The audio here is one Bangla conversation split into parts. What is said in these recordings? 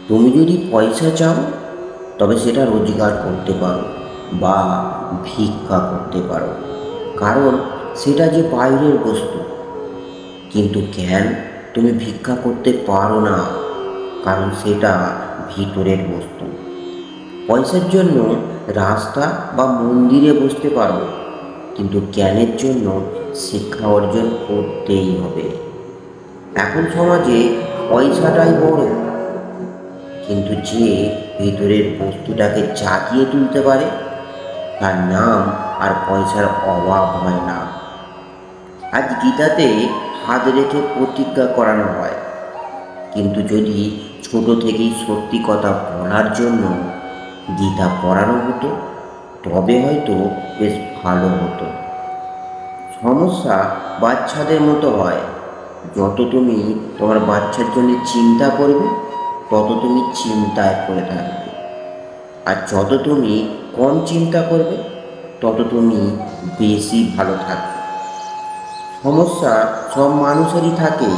তুমি যদি পয়সা চাও তবে সেটা রোজগার করতে পারো বা ভিক্ষা করতে পারো, কারণ সেটা যে বাইরের বস্তু। কিন্তু জ্ঞান তুমি ভিক্ষা করতে পারো না, কারণ সেটা ভিতরের বস্তু। পয়সার জন্য রাস্তা বা মন্দিরে বসতে পারো, কিন্তু জ্ঞানের জন্য শিক্ষা অর্জন করতেই হবে। এখন সমাজে পয়সাটাই বড়, কিন্তু যে ভেতরের বস্তুটাকে জাগিয়ে তুলতে পারে তার নাম আর পয়সার অভাব হয় না। আজ গীতাতে হাত রেখে প্রতিজ্ঞা করানো হয়, কিন্তু যদি ছোট থেকেই সত্যি কথা বলার জন্য গীতা পড়ানো হতো তবে হয়তো বেশ ভালো হতো। সমস্যা বাচ্চাদের মতো হয়, যত তুমি তোমার বাচ্চার জন্য চিন্তা করবে তত তুমি চিন্তায় পড়ে থাকবে, আর যত তুমি কম চিন্তা করবে তত তুমি বেশি ভালো থাকবে। সমস্যা সব মানুষেরই থাকে,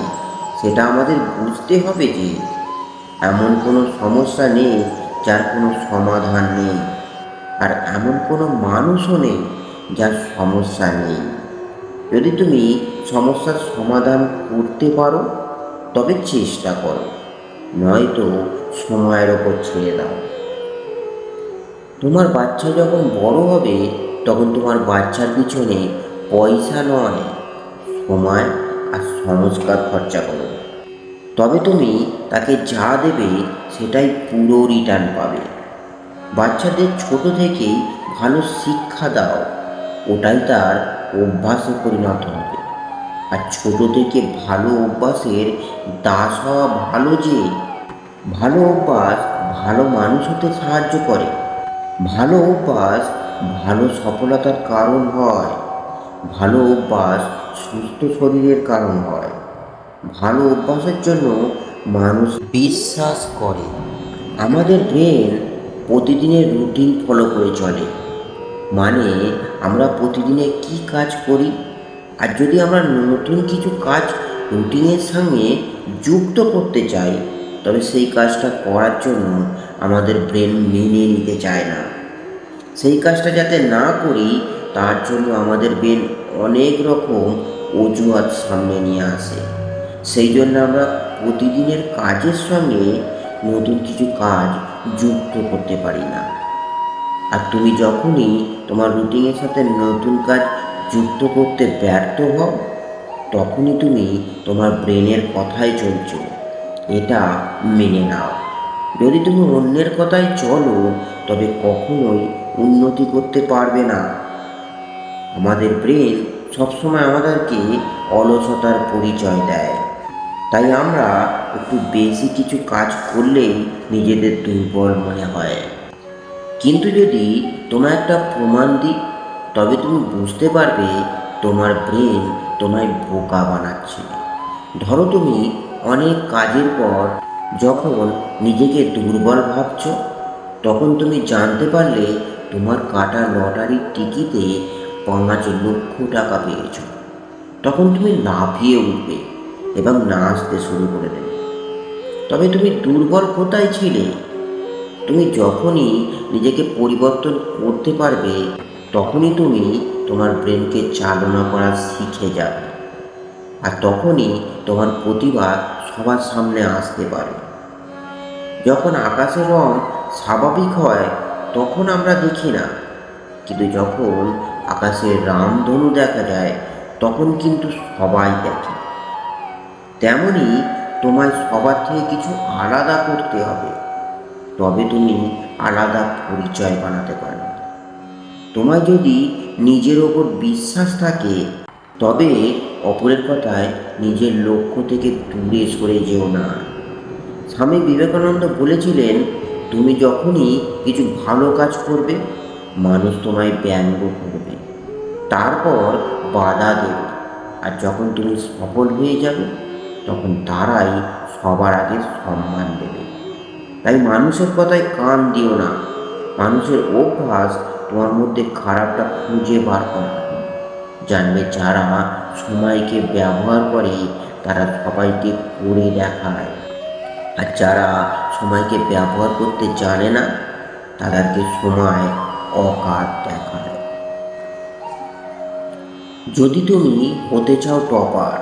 সেটা আমাদের বুঝতে হবে যে এমন কোনো সমস্যা নেই যার কোনো সমাধান নেই, আর এমন কোনো মানুষও নেই যার সমস্যা নেই। যদি তুমি সমস্যার সমাধান করতে পারো তবে চেষ্টা করো, নয়তো সময়ের ওপর ছেড়ে দাও। তোমার বাচ্চা যখন বড় হবে তখন তোমার বাচ্চার পিছনে পয়সা নয়, সময় আর সংস্কার খরচা করো। তবে তুমি তাকে যা দেবে সেটাই পুরো রিটার্ন পাবে। বাচ্চাদের ছোট থেকেই ভালো শিক্ষা দাও, ওটাই তার অভ্যাসে পরিণত হবে। আর ছোট থেকে ভালো অভ্যাসের দাস হওয়া ভালো যে। ভালো অভ্যাস ভালো মানুষ হতে সাহায্য করে। ভালো অভ্যাস ভালো সফলতার কারণ হয়। ভালো অভ্যাস সুস্থ শরীরের কারণ হয়। ভালো অভ্যাসের জন্য মানুষ বিশ্বাস করে। আমাদের ব্রেন প্রতিদিনের রুটিন ফলো করে চলে, মানে আমরা প্রতিদিনে কি কাজ করি, আর যদি আমরা নতুন কিছু কাজ রুটিনের সঙ্গে যুক্ত করতে চাই তবে সেই কাজটা করার জন্য আমাদের ব্রেন মেনে নিতে চায় না। সেই কাজটা যাতে না করি তার জন্য আমাদের ব্রেন অনেক রকম অজুহাত সামনে নিয়ে আসে। সেই জন্য আমরা প্রতিদিনের কাজের সঙ্গে নতুন কিছু কাজ যুক্ত করতে পারি না। আর তুমি যখনই তোমার রুটিনের সাথে নতুন কাজ যুক্ত করতে ব্যর্থ হও তখনই তুমি তোমার ব্রেনের কথায় চলছো, এটা মেনে নাও। যদি তুমি অন্যের কথায় চলো তবে কখনোই উন্নতি করতে পারবে না। আমাদের ব্রেন সবসময় আমাদেরকে অলসতার পরিচয় দেয়, তাই আমরা একটু বেশি কিছু কাজ করলেই নিজেদের দুর্বল মনে হয়। কিন্তু যদি তোমার একটা প্রমাণ দিই তবে তুমি বুঝতে পারবে তোমার ব্রেন তোমায় বোকা বানাচ্ছে। ধরো তুমি অনেক কাজের পর যখন নিজেকে দুর্বল ভাবছো তখন তুমি জানতে পারলে তোমার কাটা লটারির টিকিটে 5 লক্ষ টাকা পেয়েছ। তখন তুমি লাফিয়ে উঠবে এবং নাচতে শুরু করে দেবে। তবে তুমি দুর্বল কোথায় ছিলে? তুমি যখনই নিজেকে পরিবর্তন করতে পারবে তখনই তুমি তোমার ব্রেনকে চালনা করা শিখে যাবে, আর তখনই তোমার প্রতিভা সবার সামনে আসতে পারে। যখন আকাশের রং স্বাভাবিক হয় তখন আমরা দেখি না, কিন্তু যখন আকাশের রামধনু দেখা যায় তখন কিন্তু সবাই দেখে। তেমনি তোমায় সবার থেকে কিছু আলাদা করতে হবে, তবে তুমি আলাদা পরিচয় বানাতে পারবে। তোমার যদি নিজের ওপর বিশ্বাস থাকে তবে অপরের কথায় নিজের লক্ষ্য থেকে দূরে সরে যেও না। স্বামী বিবেকানন্দ বলেছিলেন, তুমি যখনই কিছু ভালো কাজ করবে মানুষ তোমায় ব্যঙ্গ করবে, তারপর বাধা দেবে, আর যখন তুমি সফল হয়ে যাবে তখন তারাই সবার আগে সম্মান দেবে। তাই মানুষের কথায় কান দিও না। মানুষের অভ্যাস তোমার মধ্যে খারাপটা খুঁজে বার করা। জানবে যারা সময়কে ব্যবহার করে তারা সবাইকে করে দেখায়, আর যারা সময়কে ব্যবহার করতে জানে না, তাদেরকে সময় অকাল দেখায়। যদি তুমি হতে চাও টপার,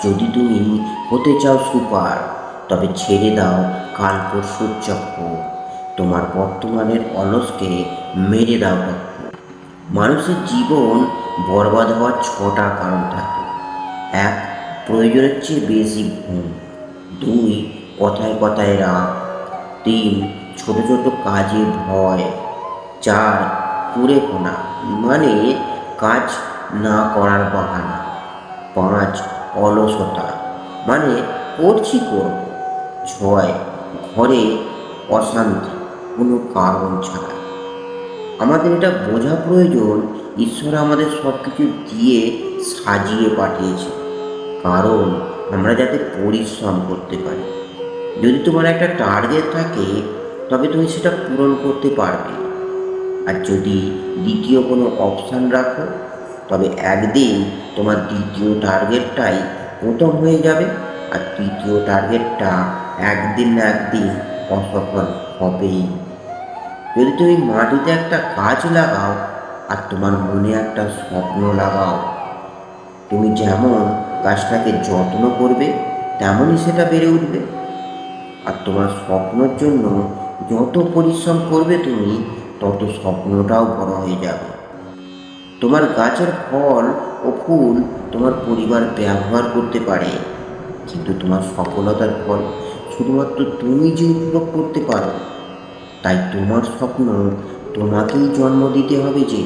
যদি তুমি হতে চাও সুপার, তবে ছেড়ে দাও কাল পরশুর চক্কর। তোমার বর্তমানের অলসকে মেরে দাও টক্কর। মানুষের জীবন বরবাদ হওয়ার 6টা কারণ থাকে। 1, প্রয়োজনের চেয়ে বেশি ঘুম। 2, কথায় কথায় রাগ। 3, ছোট ছোট কাজে ভয়। 4, কুড়েপোনা মানে কাজ না করার বাহানা। 5, অলসতা মানে করছি করব। 6, ঘরে অশান্তি কোনো কারণ ছাড়া। আমাদের এটা বোঝা প্রয়োজন, ঈশ্বর আমাদের সব কিছু দিয়ে সাজিয়ে পাঠিয়েছে, কারণ আমরা যাতে পরিশ্রম করতে পারি। যদি তোমার একটা টার্গেট থাকে, তবে তুমি সেটা পূরণ করতে পারবে। আর যদি দ্বিতীয় কোনো অপশান রাখো, তবে একদিন তোমার দ্বিতীয় টার্গেটটাই প্রথম হয়ে যাবে, আর তৃতীয় টার্গেটটা একদিন না একদিন অসফল হবেই। যদি তুমি মাটিতে একটা গাছ লাগাও আর তোমার মনে একটা স্বপ্ন লাগাও, তুমি যেমন গাছটাকে যত্ন করবে, তেমনই সেটা বেড়ে উঠবে। আর তোমার স্বপ্নের জন্য যত পরিশ্রম করবে তুমি, তত স্বপ্নটাও বড় হয়ে যাবে। তোমার গাছের ফল ও ফুল তোমার পরিবার ব্যবহার করতে পারে, কিন্তু তোমার সফলতার ফল শুধুমাত্র তুমি যে উপভোগ করতে পারো। তাই তোমার স্বপ্ন তোমাকেই জন্ম দিতে হবে যে